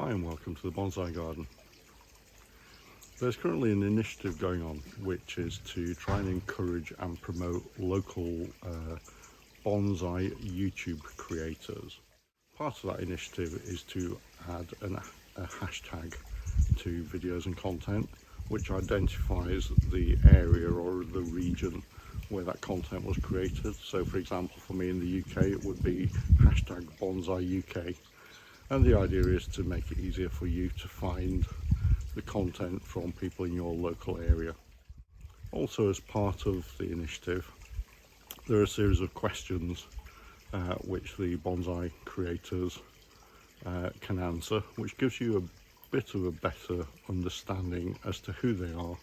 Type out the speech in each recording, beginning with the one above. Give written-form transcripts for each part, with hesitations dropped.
Hi and welcome to the Bonsai Garden. There's currently an initiative going on which is to try and encourage and promote local bonsai YouTube creators. Part of that initiative is to add a hashtag to videos and content which identifies the area or the region where that content was created. So for example, for me in the UK it would be hashtag Bonsai UK. And the idea is to make it easier for you to find the content from people in your local area. Also, as part of the initiative, there are a series of questions which the bonsai creators can answer, which gives you a bit of a better understanding as to who they are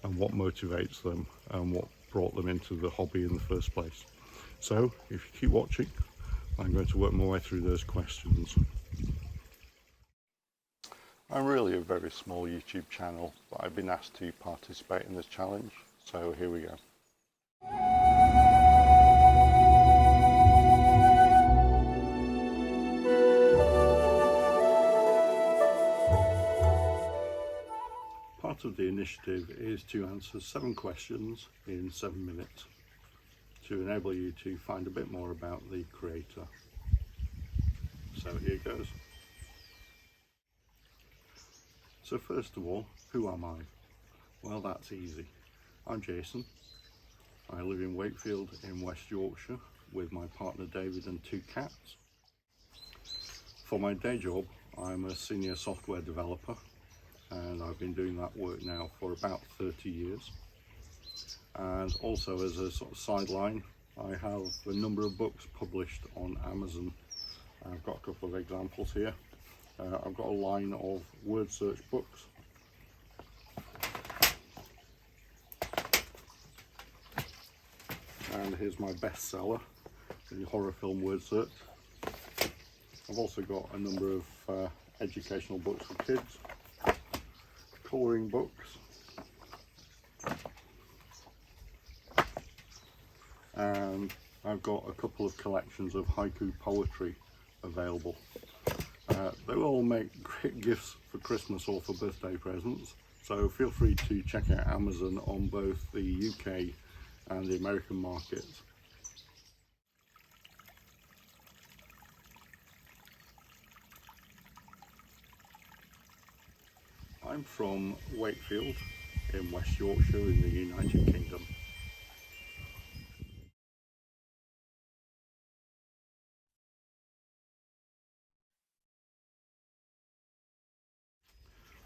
and what motivates them and what brought them into the hobby in the first place. So, if you keep watching, I'm going to work my way through those questions. I'm really a very small YouTube channel, but I've been asked to participate in this challenge, so here we go. Part of the initiative is to answer 7 questions in 7 minutes to enable you to find a bit more about the creator. So here goes. So first of all, who am I? Well, that's easy. I'm Jason. I live in Wakefield in West Yorkshire with my partner David and 2 cats. For my day job, I'm a senior software developer and I've been doing that work now for about 30 years. And also as a sort of sideline, I have a number of books published on Amazon. I've got a couple of examples here. I've got a line of word search books. And here's my bestseller, the horror film word search. I've also got a number of educational books for kids, colouring books, and I've got a couple of collections of haiku poetry available. They will all make great gifts for Christmas or for birthday presents, so feel free to check out Amazon on both the UK and the American markets. I'm from Wakefield in West Yorkshire in the United Kingdom.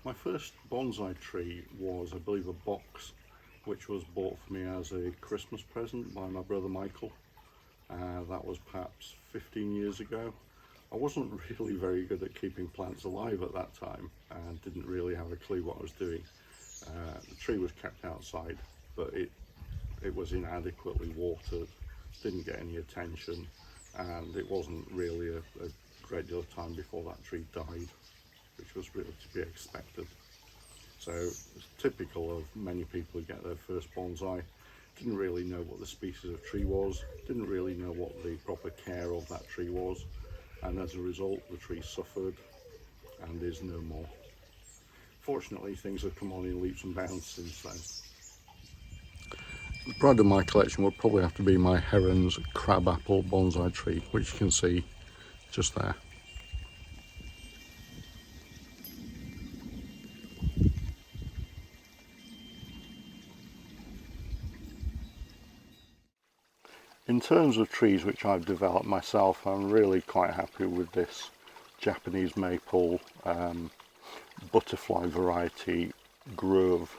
My first bonsai tree was, I believe, a box which was bought for me as a Christmas present by my brother Michael. That was perhaps 15 years ago. I wasn't really very good at keeping plants alive at that time and didn't really have a clue what I was doing. The tree was kept outside, but it was inadequately watered, didn't get any attention, and it wasn't really a great deal of time before that tree died, which was really to be expected. So it's typical of many people who get their first bonsai, didn't really know what the species of tree was, didn't really know what the proper care of that tree was, and as a result the tree suffered and is no more. Fortunately, things have come on in leaps and bounds since then. The pride of my collection would probably have to be my Heron's crabapple bonsai tree, which you can see just there. In terms of trees which I've developed myself, I'm really quite happy with this Japanese maple butterfly variety grove.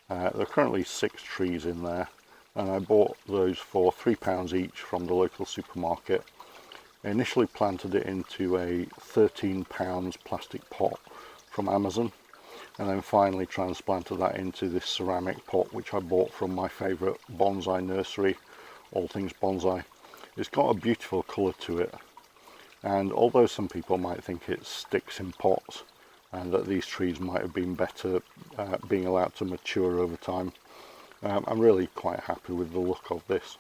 There are currently 6 trees in there, and I bought those for £3 each from the local supermarket. I initially planted it into a £13 plastic pot from Amazon, and then finally transplanted that into this ceramic pot which I bought from my favourite bonsai nursery, All Things Bonsai. It's got a beautiful colour to it, and although some people might think it sticks in pots and that these trees might have been better being allowed to mature over time, I'm really quite happy with the look of this.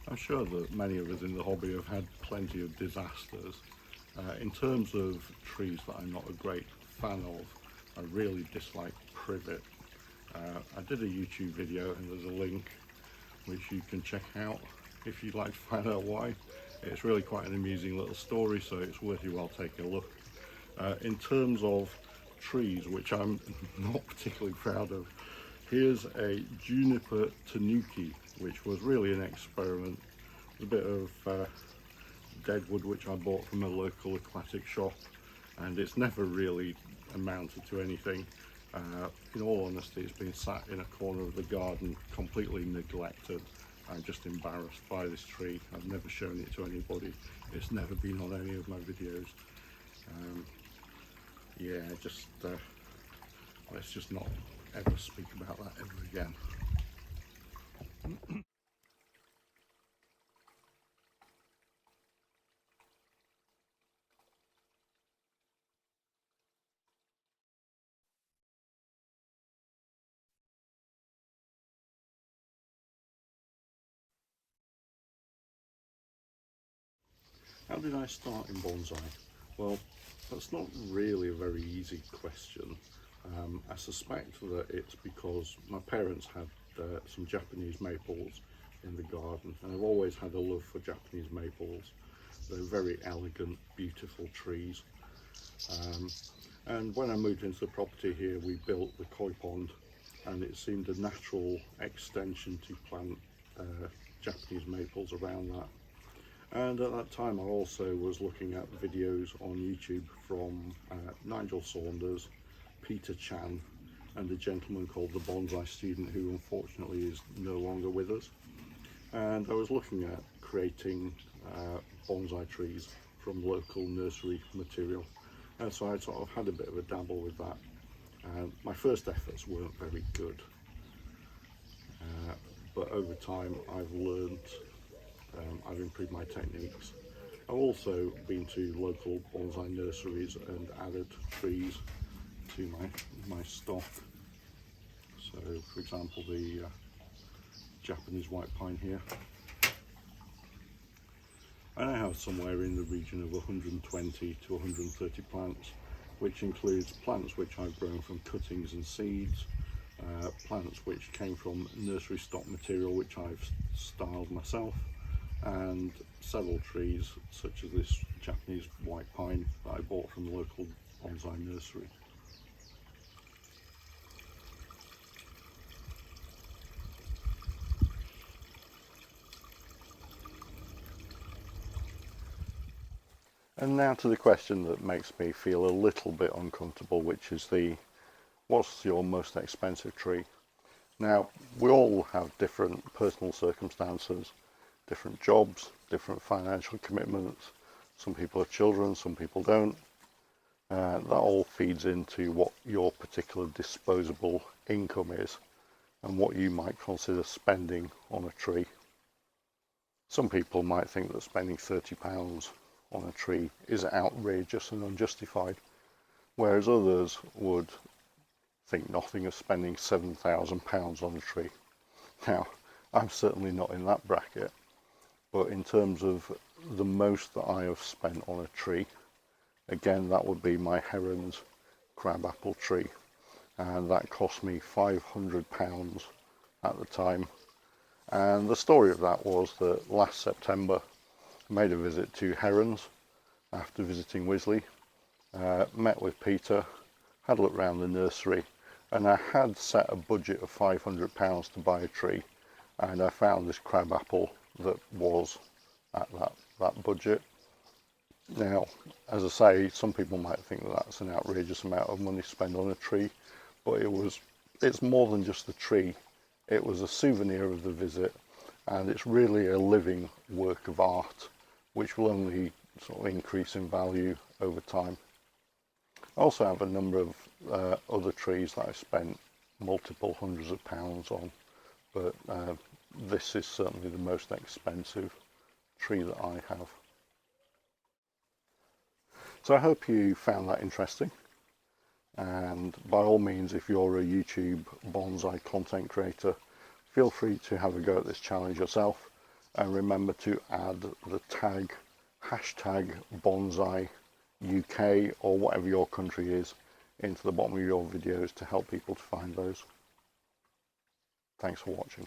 I'm sure that many of us in the hobby have had plenty of disasters, In terms of trees that I'm not a great fan of, I really dislike privet. I did a YouTube video and there's a link which you can check out if you'd like to find out why. It's really quite an amusing little story, so it's worth your while taking a look. In terms of trees, which I'm not particularly proud of, here's a juniper tanuki, which was really an experiment. A bit of deadwood which I bought from a local aquatic shop, and it's never really amounted to anything. In all honesty, it's been sat in a corner of the garden, completely neglected. I'm just embarrassed by this tree. I've never shown it to anybody. It's never been on any of my videos. Yeah, just let's just not ever speak about that ever again. How did I start in bonsai? Well, that's not really a very easy question. I suspect that it's because my parents had some Japanese maples in the garden, and I've always had a love for Japanese maples. They're very elegant, beautiful trees. And when I moved into the property here, we built the koi pond, and it seemed a natural extension to plant Japanese maples around that. And at that time I also was looking at videos on YouTube from Nigel Saunders, Peter Chan, and a gentleman called the Bonsai Student, who unfortunately is no longer with us. And I was looking at creating bonsai trees from local nursery material. And so I sort of had a bit of a dabble with that. My first efforts weren't very good, but over time I've learned, I've improved my techniques. I've also been to local bonsai nurseries and added trees to my stock. So for example, the Japanese white pine here. I now have somewhere in the region of 120 to 130 plants, which includes plants which I've grown from cuttings and seeds, plants which came from nursery stock material which I've styled myself, and several trees such as this Japanese white pine that I bought from the local bonsai nursery. And now to the question that makes me feel a little bit uncomfortable, which is what's your most expensive tree? Now, we all have different personal circumstances, different jobs, different financial commitments. Some people have children, some people don't. That all feeds into what your particular disposable income is and what you might consider spending on a tree. Some people might think that spending £30 on a tree is outrageous and unjustified, whereas others would think nothing of spending £7,000 on a tree. Now, I'm certainly not in that bracket, but in terms of the most that I have spent on a tree, again, that would be my Heron's crabapple tree, and that cost me £500 at the time. And the story of that was that last September I made a visit to Heron's after visiting Wisley, met with Peter, had a look around the nursery, and I had set a budget of £500 to buy a tree, and I found this crabapple that was at that budget. Now, as I say, some people might think that that's an outrageous amount of money to spend on a tree, but it's more than just the tree. It was a souvenir of the visit, and it's really a living work of art, which will only sort of increase in value over time. I also have a number of other trees that I've spent multiple hundreds of pounds on, but this is certainly the most expensive tree that I have. So I hope you found that interesting, and by all means, if you're a YouTube bonsai content creator, feel free to have a go at this challenge yourself, and remember to add the hashtag bonsai UK or whatever your country is into the bottom of your videos to help people to find those. Thanks for watching.